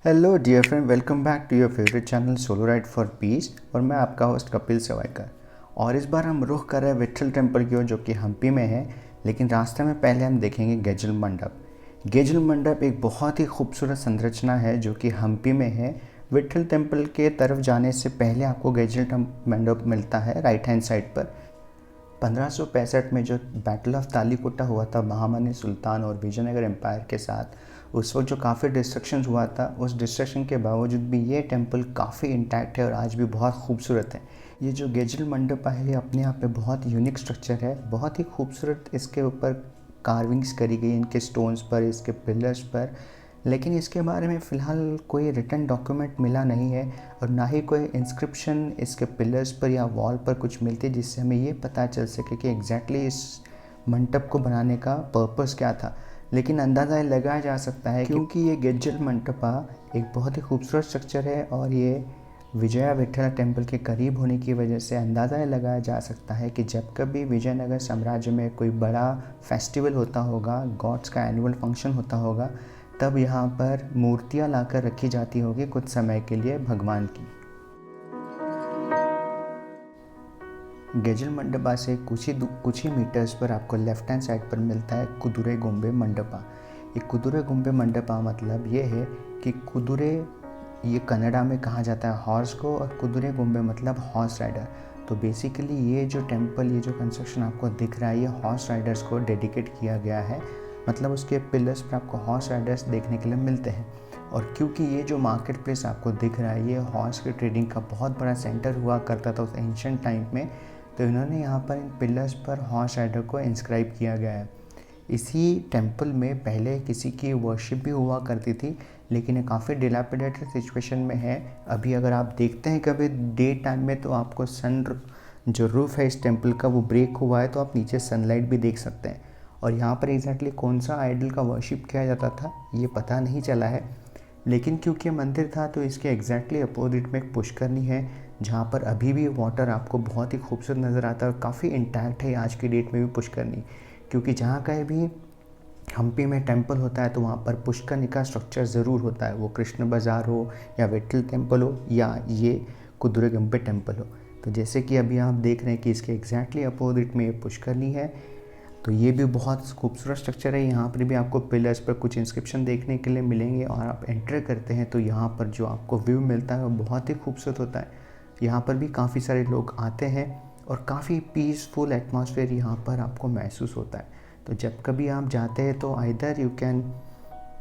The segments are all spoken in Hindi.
Hello dear friend, welcome back to your favourite channel solo ride for peace. और मैं आपका होस्ट कपिल सेवायकर। और इस बार हम रुख कर रहे हैं विट्ठल टेम्पल की ओर, जो कि हम्पी में है। लेकिन रास्ते में पहले हम देखेंगे गेजल मंडप। गेजल मंडप एक बहुत ही खूबसूरत संरचना है जो कि हम्पी में है। विट्ठल टेम्पल के तरफ जाने से पहले आपको गेजल मंडप मिलता है राइट हैंड साइड पर। 1565 में जो बैटल ऑफ तालीकोटा हुआ था बहामनी सुल्तान और विजयनगर एम्पायर के साथ, उस वक्त जो काफ़ी डिस्ट्रक्शन हुआ था, उस डिस्ट्रक्शन के बावजूद भी ये टेम्पल काफ़ी इंटैक्ट है और आज भी बहुत खूबसूरत है। ये जो गेजल मंडपा है ये अपने आप में बहुत यूनिक स्ट्रक्चर है, बहुत ही खूबसूरत। इसके ऊपर कार्विंग्स करी गई इनके स्टोन्स पर, इसके पिलर्स पर। लेकिन इसके बारे में फ़िलहाल कोई रिटन डॉक्यूमेंट मिला नहीं है और ना ही कोई इंस्क्रिप्शन इसके पिलर्स पर या वॉल पर कुछ मिलती जिससे हमें ये पता चल सके कि एग्जैक्टली इस मंडप को बनाने का पर्पस क्या था। लेकिन अंदाज़ा ये लगाया जा सकता है क्योंकि ये गेजल मंडपा एक बहुत ही खूबसूरत स्ट्रक्चर है और ये विजया विठला टेम्पल के करीब होने की वजह से अंदाज़ा ये लगाया जा सकता है कि जब कभी विजयनगर साम्राज्य में कोई बड़ा फेस्टिवल होता होगा, गॉड्स का एनुअल फंक्शन होता होगा, तब यहाँ पर मूर्तियाँ लाकर रखी जाती होगी कुछ समय के लिए भगवान की। गेजल मंडपा से कुछ ही मीटर्स पर आपको लेफ्ट हैंड साइड पर मिलता है कुदुरे गोम्बे मंडपा। ये कुदुरे गोम्बे मंडपा मतलब ये है कि कुदुरे, ये कन्नड़ा में कहा जाता है हॉर्स को, और कुदुरे गोम्बे मतलब हॉर्स राइडर। तो बेसिकली ये जो टेम्पल, ये जो कंस्ट्रक्शन आपको दिख रहा है, ये हॉर्स राइडर्स को डेडिकेट किया गया है। मतलब उसके पिलर्स पर आपको हॉर्स राइडर्स देखने के लिए मिलते हैं। और क्योंकि ये जो मार्केट प्लेस आपको दिख रहा है, ये हॉर्स के ट्रेडिंग का बहुत बड़ा सेंटर हुआ करता था उस एंशिएंट टाइम में, तो इन्होंने यहाँ पर इन पिलर्स पर हॉर्स राइडर को इंस्क्राइब किया गया है। इसी टेम्पल में पहले किसी की वर्शिप भी हुआ करती थी, लेकिन ये काफ़ी डिलापिडेटेड सिचुएशन में है। अभी अगर आप देखते हैं कभी डे टाइम में, तो आपको सन जो रूफ है इस टेम्पल का वो ब्रेक हुआ है, तो आप नीचे सनलाइट भी देख सकते हैं। और यहाँ पर एग्जैक्टली कौन सा आइडल का वर्शिप किया जाता था ये पता नहीं चला है। लेकिन क्योंकि मंदिर था तो इसके एग्जैक्टली अपोजिट में एक पुष्करनी है, जहाँ पर अभी भी वाटर आपको बहुत ही खूबसूरत नज़र आता है और काफ़ी इंटैक्ट है आज की डेट में भी पुष्करनी। क्योंकि जहाँ कहीं भी हम्पी में टेम्पल होता है तो वहाँ पर पुष्करनी का स्ट्रक्चर ज़रूर होता है, वो कृष्ण बाज़ार हो या विट्ठल टेम्पल हो या ये कुदुरे गंबे टेम्पल हो। तो जैसे कि अभी आप देख रहे हैं कि इसके एग्जैक्टली अपोजिट में ये पुष्करनी है। तो ये भी बहुत खूबसूरत स्ट्रक्चर है। यहाँ पर भी आपको पिलर्स पर कुछ इंस्क्रिप्शन देखने के लिए मिलेंगे और आप एंटर करते हैं तो यहाँ पर जो आपको व्यू मिलता है वो बहुत ही खूबसूरत होता है। यहाँ पर भी काफ़ी सारे लोग आते हैं और काफ़ी पीसफुल एटमॉस्फेयर यहाँ पर आपको महसूस होता है। तो जब कभी आप जाते हैं तो either you can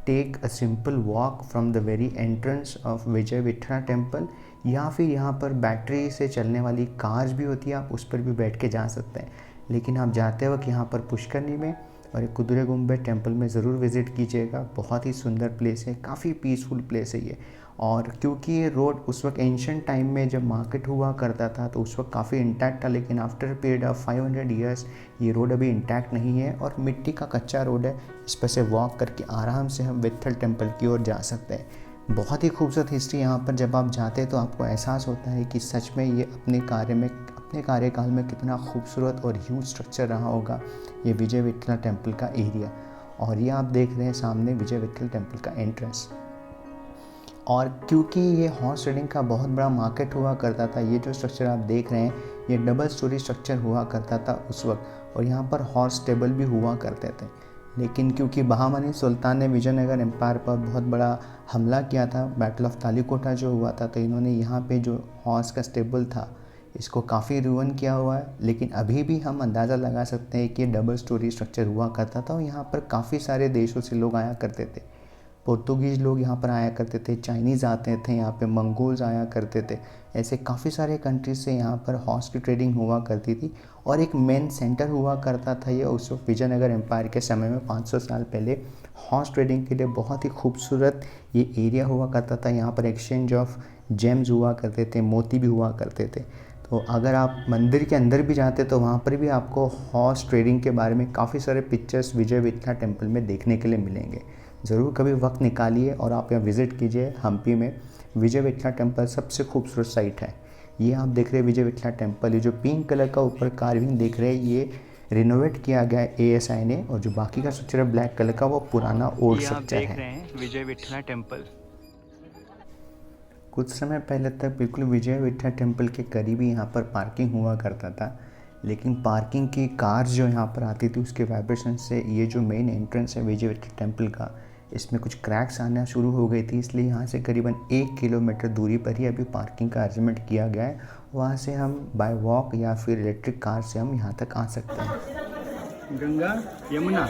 take a simple walk from the very entrance of Vijay Vitthala temple, या फिर यहाँ पर बैटरी से चलने वाली कार्स भी होती है, आप उस पर भी बैठ के जा सकते हैं। लेकिन आप जाते वक्त यहाँ पर पुष्करनी में और एक कुदुरे गुम्बे टेम्पल में ज़रूर विज़िट कीजिएगा। बहुत ही सुंदर प्लेस है, काफ़ी पीसफुल प्लेस है ये। और क्योंकि ये रोड उस वक्त एंशिएंट टाइम में जब मार्केट हुआ करता था तो उस वक्त काफ़ी इंटैक्ट था, लेकिन आफ्टर पीरियड ऑफ 500 ईयर्स ये रोड अभी इंटैक्ट नहीं है और मिट्टी का कच्चा रोड है। इस पर से वॉक करके आराम से हम विट्ठल टेम्पल की ओर जा सकते हैं। बहुत ही खूबसूरत हिस्ट्री यहाँ पर जब आप जाते हैं तो आपको एहसास होता है कि सच में ये अपने कार्यकाल में कितना खूबसूरत और ह्यूज स्ट्रक्चर रहा होगा ये विजय विठला टेम्पल का एरिया। और ये आप देख रहे हैं सामने विजय विठल टेम्पल का एंट्रेंस। और क्योंकि ये हॉर्स राइडिंग का बहुत बड़ा मार्केट हुआ करता था, ये जो स्ट्रक्चर आप देख रहे हैं ये डबल स्टोरी स्ट्रक्चर हुआ करता था उस वक्त, और यहाँ पर हॉर्स स्टेबल भी हुआ करते थे। लेकिन क्योंकि बहामनी सुल्तान ने विजयनगर एम्पायर पर बहुत बड़ा हमला किया था, बैटल ऑफ तालीकोटा जो हुआ था, तो इन्होंने यहाँ पे जो हॉर्स का स्टेबल था इसको काफ़ी रुइन किया हुआ है। लेकिन अभी भी हम अंदाज़ा लगा सकते हैं कि डबल स्टोरी स्ट्रक्चर हुआ करता था और यहाँ पर काफ़ी सारे देशों से लोग आया करते थे। पुर्तगीज़ लोग यहाँ पर आया करते थे, चाइनीज़ आते थे यहाँ पे, मंगोल्स आया करते थे। ऐसे काफ़ी सारे कंट्रीज से यहाँ पर हॉर्स की ट्रेडिंग हुआ करती थी और एक मेन सेंटर हुआ करता था ये उस वक्त विजयनगर एम्पायर के समय में 500 साल पहले। हॉर्स ट्रेडिंग के लिए बहुत ही खूबसूरत ये एरिया हुआ करता था। यहाँ पर एक्सचेंज ऑफ जेम्स हुआ करते थे, मोती भी हुआ करते थे। तो अगर आप मंदिर के अंदर भी जाते तो वहाँ पर भी आपको हॉर्स ट्रेडिंग के बारे में काफ़ी सारे पिक्चर्स विजय विठला टेम्पल में देखने के लिए मिलेंगे। ज़रूर कभी वक्त निकालिए और आप यहाँ विज़िट कीजिए। हम्पी में विजय विठला टेम्पल सबसे खूबसूरत साइट है। ये आप देख रहे हैं विजय विठला टेम्पल, ये जो पिंक कलर का ऊपर कार्विंग देख रहे हैं ये रिनोवेट किया गया है एएसआई ने, और जो बाकी का स्ट्रक्चर है ब्लैक कलर का वो पुराना ओल्ड ये आप स्ट्रक्चर देख है। रहे हैं विजय विठला टेम्पल। कुछ समय पहले तक बिल्कुल विजय विट्ठल टेम्पल के करीब ही यहाँ पर पार्किंग हुआ करता था, लेकिन पार्किंग की कार्स जो यहाँ पर आती थी उसके वाइब्रेशन से ये जो मेन एंट्रेंस है विजय विट्ठल टेम्पल का, इसमें कुछ क्रैक्स आना शुरू हो गई थी। इसलिए यहाँ से करीबन 1 किलोमीटर दूरी पर ही अभी पार्किंग का अरेंजमेंट किया गया है। वहाँ से हम बाय वॉक या फिर इलेक्ट्रिक कार से हम यहाँ तक आ सकते हैं। Ganga Yamuna,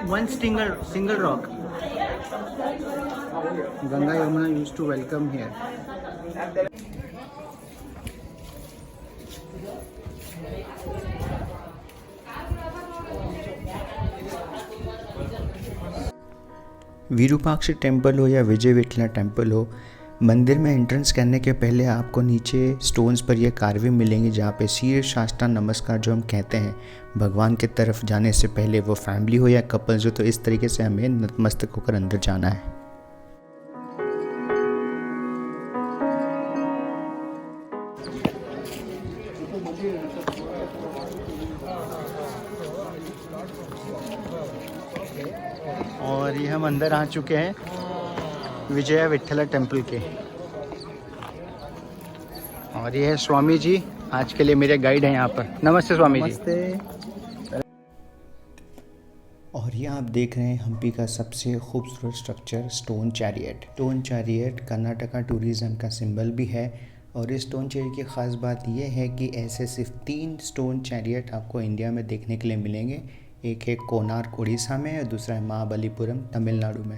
one single rock, Ganga Yamuna used to welcome here. Virupaksha temple हो या विजय विठला टेम्पल हो, मंदिर में एंट्रेंस करने के पहले आपको नीचे स्टोन्स पर ये कार्विंग मिलेंगी जहाँ पे शीर साष्टांग नमस्कार जो हम कहते हैं भगवान के तरफ जाने से पहले, वो फैमिली हो या कपल्स हो, तो इस तरीके से हमें नतमस्तक होकर अंदर जाना है। और ये हम अंदर आ चुके हैं विजय विट्ठला टेम्पल के, और ये है स्वामी जी, आज के लिए मेरे गाइड हैं यहाँ पर। नमस्ते स्वामी जी। नमस्ते। और ये आप देख रहे हैं हम्पी का सबसे खूबसूरत structure stone chariot. Stone chariot Karnataka tourism का सिंबल भी है, और इस स्टोन चैरियट की ख़ास बात यह है कि ऐसे सिर्फ 3 स्टोन चैरियट आपको इंडिया में देखने के लिए मिलेंगे। एक है कोणार्क उड़ीसा में और दूसरा है महाबलीपुरम तमिलनाडु में।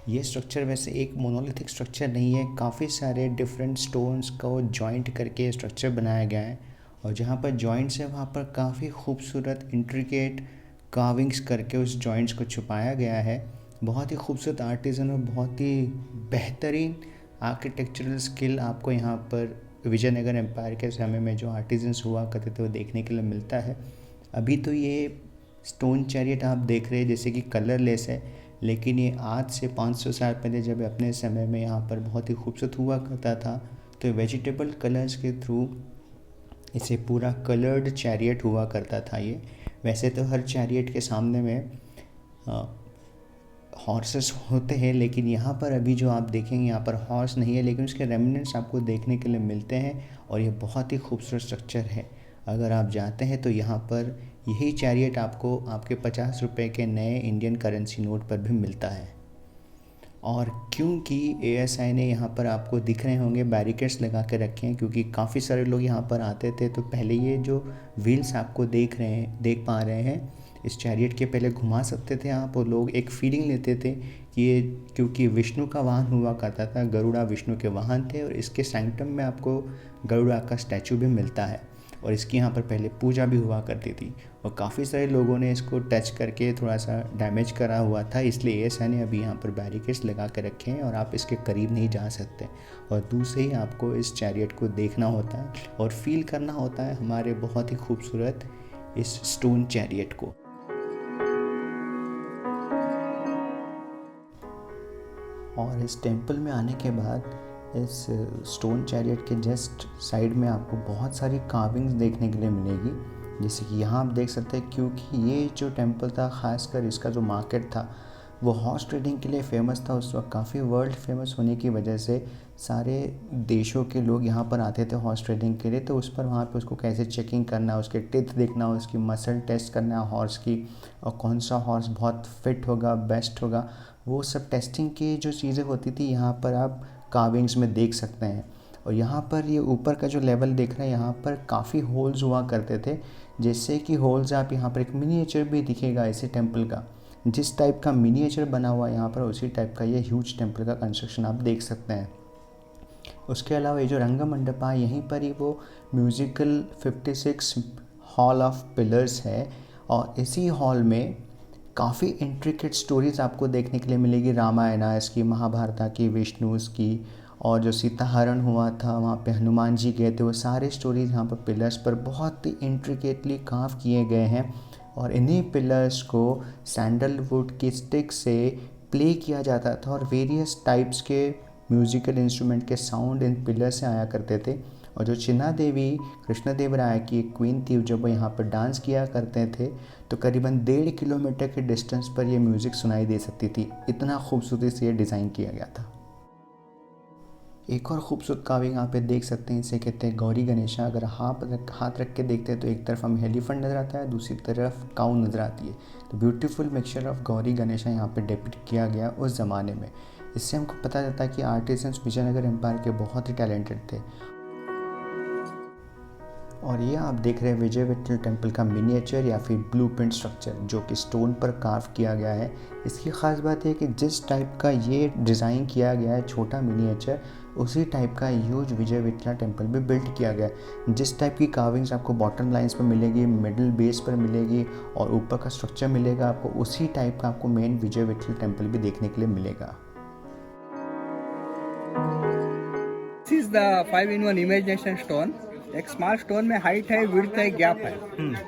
ये स्ट्रक्चर वैसे एक मोनोलिथिक स्ट्रक्चर नहीं है, काफ़ी सारे डिफरेंट स्टोन्स को जॉइंट करके स्ट्रक्चर बनाया गया है, और जहाँ पर जॉइंट्स है वहाँ पर काफ़ी खूबसूरत इंट्रिकेट कार्विंग्स करके उस जॉइंट्स को छुपाया गया है। बहुत ही खूबसूरत आर्टिज़न और बहुत ही बेहतरीन आर्किटेक्चरल स्किल आपको यहाँ पर विजयनगर एम्पायर के समय में जो आर्टिजन्स हुआ करते थे वो देखने के लिए मिलता है। अभी तो ये स्टोन चैरियट आप देख रहे हैं जैसे कि कलरलेस है, लेकिन ये आज से 500 साल पहले जब अपने समय में यहाँ पर बहुत ही खूबसूरत हुआ करता था, तो वेजिटेबल कलर्स के थ्रू इसे पूरा कलर्ड चैरियट हुआ करता था। ये वैसे तो हर चैरियट के सामने में हॉर्सेस होते हैं, लेकिन यहाँ पर अभी जो आप देखेंगे यहाँ पर हॉर्स नहीं है, लेकिन उसके रेमिनेंट्स आपको देखने के लिए मिलते हैं, और ये बहुत ही खूबसूरत स्ट्रक्चर है। अगर आप जाते हैं तो यहाँ पर यही चैरियट आपको आपके 50 रुपये के नए इंडियन करेंसी नोट पर भी मिलता है। और क्योंकि ASI ने यहाँ पर आपको दिख रहे होंगे बैरिकेड्स लगा के रखे हैं, क्योंकि काफ़ी सारे लोग यहाँ पर आते थे, तो पहले ये जो व्हील्स आपको देख पा रहे हैं, इस चैरियट के पहले घुमा सकते थे आप, और लोग एक फीलिंग लेते थे कि ये क्योंकि विष्णु का वाहन हुआ करता था, गरुड़ा विष्णु के वाहन थे, और इसके सैंक्टम में आपको गरुड़ा का स्टैचू भी मिलता है, और इसकी यहाँ पर पहले पूजा भी हुआ करती थी, और काफ़ी सारे लोगों ने इसको टच करके थोड़ा सा डैमेज करा हुआ था, इसलिए ASI ने अभी यहाँ पर बैरिकेड्स लगा के रखे हैं और आप इसके करीब नहीं जा सकते, और दूर से ही आपको इस चैरियट को देखना होता है और फील करना होता है हमारे बहुत ही खूबसूरत इस स्टोन चैरियट को। और इस टेम्पल में आने के बाद इस स्टोन चैरियट के जस्ट साइड में आपको बहुत सारी कार्विंग्स देखने के लिए मिलेगी, जैसे कि यहाँ आप देख सकते हैं। क्योंकि ये जो टेम्पल था, ख़ासकर इसका जो मार्केट था वो हॉर्स ट्रेडिंग के लिए फ़ेमस था उस वक्त, काफ़ी वर्ल्ड फेमस होने की वजह से सारे देशों के लोग यहाँ पर आते थे हॉर्स ट्रेडिंग के लिए। तो उस पर वहाँ पे उसको कैसे चेकिंग करना, उसके टिथ देखना, उसकी मसल टेस्ट करना हॉर्स की, और कौन सा हॉर्स बहुत फिट होगा, बेस्ट होगा, वो सब टेस्टिंग की जो चीज़ें होती थी यहाँ पर आप कार्विंग्स में देख सकते हैं। और यहाँ पर ये ऊपर का जो लेवल देख रहे हैं, यहाँ पर काफ़ी होल्स हुआ करते थे, जैसे कि होल्स आप यहाँ पर एक मिनिएचर भी दिखेगा इसी टेम्पल का, जिस टाइप का मिनिएचर बना हुआ है यहाँ पर उसी टाइप का ये ह्यूज टेम्पल का कंस्ट्रक्शन आप देख सकते हैं। उसके अलावा ये जो रंग मंडपा है, यहीं पर ही वो म्यूज़िकल 56 हॉल ऑफ पिलर्स है, और इसी हॉल में काफ़ी इंट्रिकेट स्टोरीज़ आपको देखने के लिए मिलेगी, रामायणास की, महाभारता की, विष्णुस की, और जो सीताहरण हुआ था वहाँ पे हनुमान जी गए थे, वो सारे स्टोरीज़ यहाँ पर पिलर्स पर बहुत ही इंट्रिकेटली कार्व किए गए हैं। और इन्हीं पिलर्स को सैंडलवुड की स्टिक से प्ले किया जाता था, और वेरियस टाइप्स के म्यूज़िकल इंस्ट्रूमेंट के साउंड इन पिलर से आया करते थे। और जो चिन्ना देवी कृष्णदेवराय की एक क्वीन थी, जब वो यहाँ पर डांस किया करते थे तो करीबन 1.5 किलोमीटर के डिस्टेंस पर ये म्यूज़िक सुनाई दे सकती थी, इतना खूबसूरती से ये डिज़ाइन किया गया था। एक और खूबसूरत काविंग आप पे देख सकते हैं, इसे कहते हैं गौरी गणेशा। अगर हाथ रख के देखते हैं तो एक तरफ हमें एलिफेंट नज़र आता है, दूसरी तरफ काऊ नज़र आती है। तो beautiful mixture of Gauri Ganesha यहाँ पे डिपिक्ट किया गया उस ज़माने में। इससे हमको पता चलता है कि आर्टिसंस विजयनगर एम्पायर के बहुत ही टैलेंटेड थे। और ये आप देख रहे हैं विजय विट्ठल टेम्पल का मिनिएचर या फिर ब्लूप्रिंट स्ट्रक्चर, जो कि स्टोन पर कार्व किया गया है। इसकी ख़ास बात है कि जिस टाइप का ये डिज़ाइन किया गया है छोटा मिनिएचर, उसी टाइप का ह्यूज विजय विट्ठल टेम्पल भी बिल्ड किया गया है। जिस टाइप की कार्विंग्स आपको बॉटम लाइंस पर मिलेगी, मिडिल बेस पर मिलेगी और ऊपर का स्ट्रक्चर मिलेगा आपको, उसी टाइप का आपको मेन विजय विट्ठल टेम्पल भी देखने के लिए मिलेगा। This is the 5-in-1 imagination stone. एक स्मॉल स्टोन में हाइट है, विड्थ है, गैप है।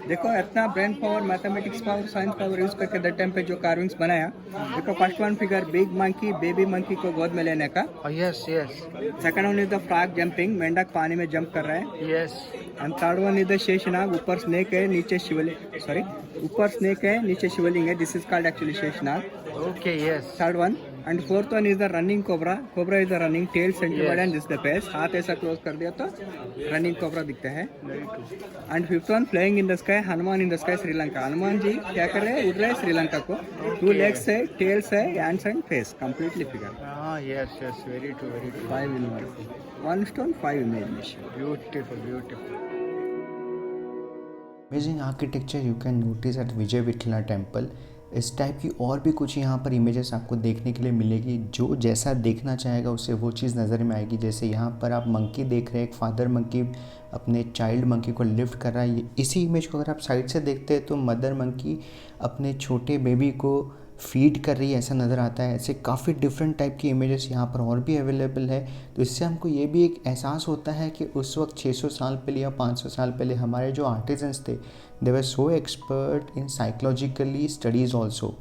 देखो इतना brain power, mathematics power, science power use करके दैट टाइम पे जो कार्विंग्स बनाया। देखो first one figure big monkey, baby monkey को गोद में लेने का। Yes yes. Second one is the frog jumping, मेंढक पानी में जंप कर रहा है। Yes. And third one is the Sheshnag, ऊपर स्नेक है नीचे शिवलिंग, सॉरी ऊपर स्नेक है नीचे शिवलिंग है। This is called actually Sheshnag. Okay yes. Third one and fourth one is the running cobra. Cobra is the running, tail centre and this the face. हाथ ऐसा क्लोज कर दिया तो रनिंग कोबरा दिखता है। And fifth one flying in the sky, Hanuman in the sky Sri Lanka. Hanuman ji क्या कर रहे हैं, उड़ रहे हैं श्रीलंका को। 2 लेग्स है, टेल्स है, hands and face, completely figure. Yes yes, very true very true. 5-in-1, 1 stone 5 imagination। Beautiful beautiful. Amazing architecture you can notice at Vijay Vitthala temple. इस टाइप की और भी कुछ यहाँ पर इमेजेस आपको देखने के लिए मिलेगी। जो जैसा देखना चाहेगा उससे वो चीज़ नज़र में आएगी। जैसे यहाँ पर आप मंकी देख रहे हैं, एक फादर मंकी अपने चाइल्ड मंकी को लिफ्ट कर रहा है। इसी इमेज को अगर आप साइड से देखते हैं तो मदर मंकी अपने छोटे बेबी को फीड कर रही है, ऐसा नज़र आता है। ऐसे काफ़ी डिफरेंट टाइप की इमेजेस यहाँ पर और भी अवेलेबल है। तो इससे हमको ये भी एक एहसास होता है कि उस वक्त 600 साल पहले या 500 साल पहले हमारे जो आर्टिजन्स थे, they were so expert in psychologically studies also.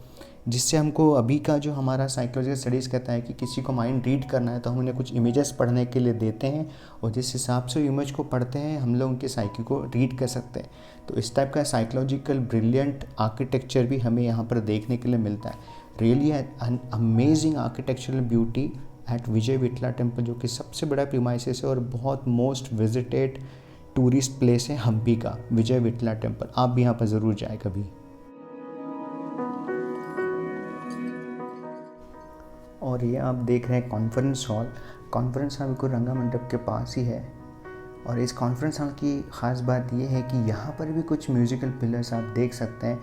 जिससे हमको अभी का जो हमारा साइकोलॉजिकल स्टडीज़ कहता है कि किसी को माइंड रीड करना है तो हम उन्हें कुछ इमेजेस पढ़ने के लिए देते हैं, और जिस हिसाब से इमेज को पढ़ते हैं हम लोग उनकी साइकी को रीड कर सकते हैं। तो इस टाइप का साइकोलॉजिकल ब्रिलियंट आर्किटेक्चर भी हमें यहाँ पर देखने के लिए मिलता है। Really an amazing architectural beauty at Vijay Vitthala temple, जो कि सबसे बड़ा प्रीमाइसेस है और बहुत मोस्ट विजिटेड टूरिस्ट प्लेस है हम्पी का विजय विट्ठला टेम्पल। आप भी यहाँ पर ज़रूर जाए कभी। और ये आप देख रहे हैं कॉन्फ्रेंस हॉल। कॉन्फ्रेंस हॉल को रंगा मंडप के पास ही है। और इस कॉन्फ्रेंस हॉल की ख़ास बात ये है कि यहाँ पर भी कुछ म्यूज़िकल पिलर्स आप देख सकते हैं।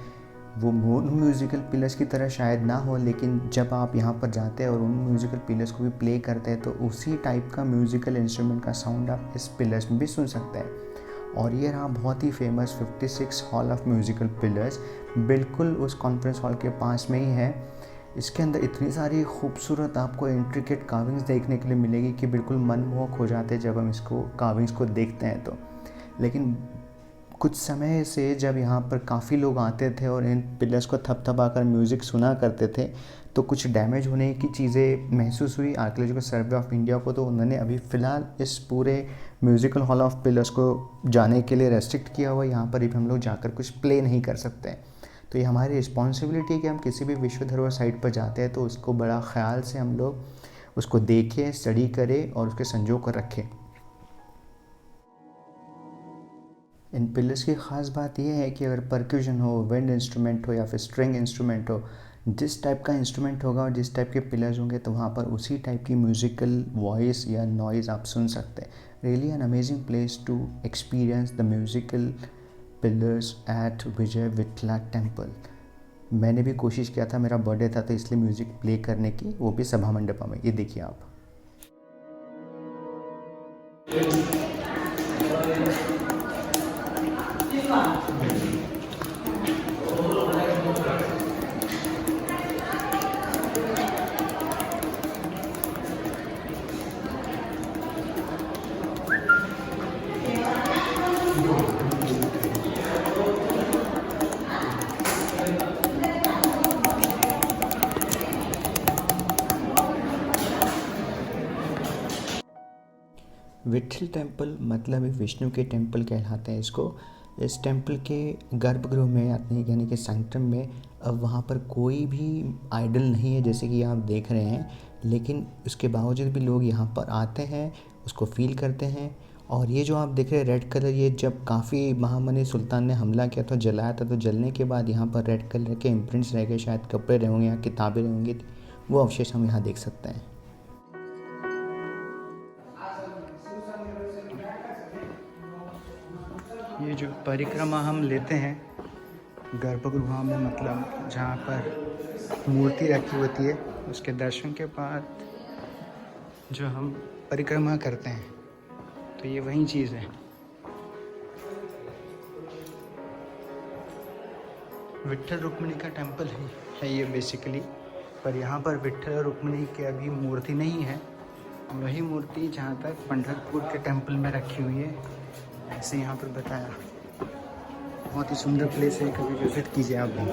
वो मोनो म्यूज़िकल पिलर्स की तरह शायद ना हो, लेकिन जब आप यहाँ पर जाते हैं और उन म्यूज़िकल पिलर्स को भी प्ले करते हैं तो उसी टाइप का म्यूज़िकल इंस्ट्रूमेंट का साउंड आप इस पिलर्स में भी सुन सकते हैं। और ये रहा बहुत ही famous 56 hall of musical pillars, बिल्कुल उस कॉन्फ्रेंस हॉल के पास में ही है। इसके अंदर इतनी सारी खूबसूरत आपको इंट्रिकेट कार्विंग्स देखने के लिए मिलेगी कि बिल्कुल मनमोहक हो जाते हैं जब हम इसको कार्विंग्स को देखते हैं तो। लेकिन कुछ समय से जब यहाँ पर काफ़ी लोग आते थे और इन पिलर्स को थपथपा कर म्यूज़िक सुना करते थे तो कुछ डैमेज होने की चीज़ें महसूस हुई आर्कियोलॉजिकल सर्वे ऑफ इंडिया को। तो उन्होंने अभी फ़िलहाल इस पूरे म्यूज़िकल हॉल ऑफ पिलर्स को जाने के लिए रेस्ट्रिक्ट किया हुआ। यहाँ पर भी हम लोग जाकर कुछ प्ले नहीं कर सकते। तो ये हमारी रिस्पॉन्सिबिलिटी है कि हम किसी भी विश्व धरोहर साइट पर जाते हैं तो उसको बड़ा ख्याल से हम लोग उसको देखें, स्टडी करें और उसके संजो कर रखें। इन पिलर्स की ख़ास बात यह है कि अगर परक्यूशन हो, विंड इंस्ट्रूमेंट हो या फिर स्ट्रिंग इंस्ट्रूमेंट हो, जिस टाइप का इंस्ट्रूमेंट होगा और जिस टाइप के पिलर्स होंगे तो वहाँ पर उसी टाइप की म्यूज़िकल वॉइस या नॉइज़ आप सुन सकते हैं। Really an amazing place to experience the musical pillars at Vijay Vitthala temple. मैंने भी कोशिश किया था, मेरा बर्थडे था तो इसलिए म्यूज़िक प्ले करने की, वो भी सभा मंडपा में। ये देखिए आप। विट्ठल टेम्पल मतलब विष्णु के टेम्पल कहलाते हैं इसको। इस टेम्पल के गर्भगृह में यानी कि सैंक्टम में अब वहाँ पर कोई भी आइडल नहीं है जैसे कि आप देख रहे हैं, लेकिन उसके बावजूद भी लोग यहाँ पर आते हैं, उसको फील करते हैं। और ये जो आप देख रहे हैं रेड कलर, ये जब काफ़ी महामनी सुल्तान ने हमला किया था, जलाया था, तो जलने के बाद यहाँ पर रेड कलर के इम्प्रिंट्स रह गए, शायद कपड़े रहे होंगे या किताबें रही होंगी, वो अवशेष हम यहाँ देख सकते हैं। ये जो परिक्रमा हम लेते हैं गर्भगृह में, मतलब जहाँ पर मूर्ति रखी होती है, उसके दर्शन के बाद जो हम परिक्रमा करते हैं, तो ये वही चीज़ है। विट्ठल रुक्मिणी का टेम्पल है ये बेसिकली, पर यहाँ पर विट्ठल और रुक्मिणी की अभी मूर्ति नहीं है। वही मूर्ति जहाँ तक पंढरपुर के टेम्पल में रखी हुई है, ऐसे यहाँ पर बताया। बहुत ही सुंदर प्लेस है, कभी विजिट कीजिए आप भी।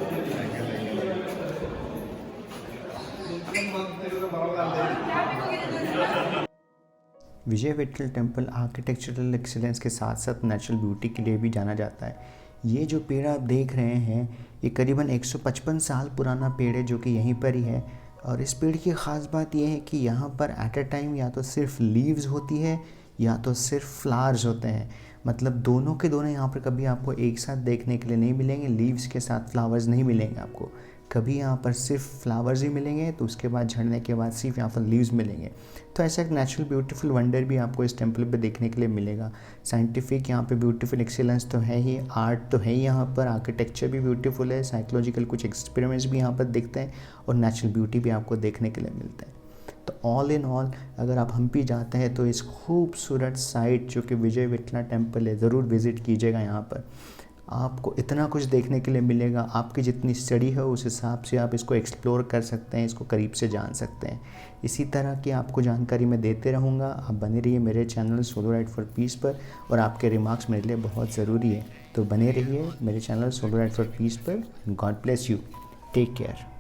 विजय विट्ठल टेम्पल आर्किटेक्चरल एक्सीलेंस के साथ साथ नेचुरल ब्यूटी के लिए भी जाना जाता है। ये जो पेड़ आप देख रहे हैं, ये करीबन 155 साल पुराना पेड़ है जो कि यहीं पर ही है। और इस पेड़ की ख़ास बात यह है कि यहाँ पर एट अ टाइम या तो सिर्फ लीव्स होती है या तो सिर्फ फ्लावर्स होते हैं, मतलब दोनों के दोनों यहाँ पर कभी आपको एक साथ देखने के लिए नहीं मिलेंगे। लीव्स के साथ फ्लावर्स नहीं मिलेंगे आपको कभी, यहाँ पर सिर्फ फ्लावर्स ही मिलेंगे, तो उसके बाद झड़ने के बाद सिर्फ यहाँ पर लीव्स मिलेंगे। तो ऐसा एक नेचुरल ब्यूटीफुल वंडर भी आपको इस टेम्पल पे देखने के लिए मिलेगा। साइंटिफिक यहाँ पे ब्यूटीफुल एक्सीलेंस तो है ही, आर्ट तो है ही, यहाँ पर आर्किटेक्चर भी ब्यूटीफुल है, साइकोलॉजिकल कुछ एक्सपेरिमेंट्स भी यहाँ पर दिखते हैं और नेचुरल ब्यूटी भी आपको देखने के लिए मिलते हैं। तो ऑल इन ऑल अगर आप हम्पी जाते हैं तो इस खूबसूरत साइट जो कि विजय विट्ठला टेम्पल है, ज़रूर विज़िट कीजिएगा। यहाँ पर आपको इतना कुछ देखने के लिए मिलेगा, आपकी जितनी स्टडी है उस हिसाब से आप इसको एक्सप्लोर कर सकते हैं, इसको करीब से जान सकते हैं। इसी तरह की आपको जानकारी मैं देते रहूँगा। आप बने रहिए मेरे channel solo ride for peace पर, और आपके रिमार्क्स मेरे लिए बहुत ज़रूरी है, तो बने रहिए मेरे channel solo ride for peace पर। God bless you, take care.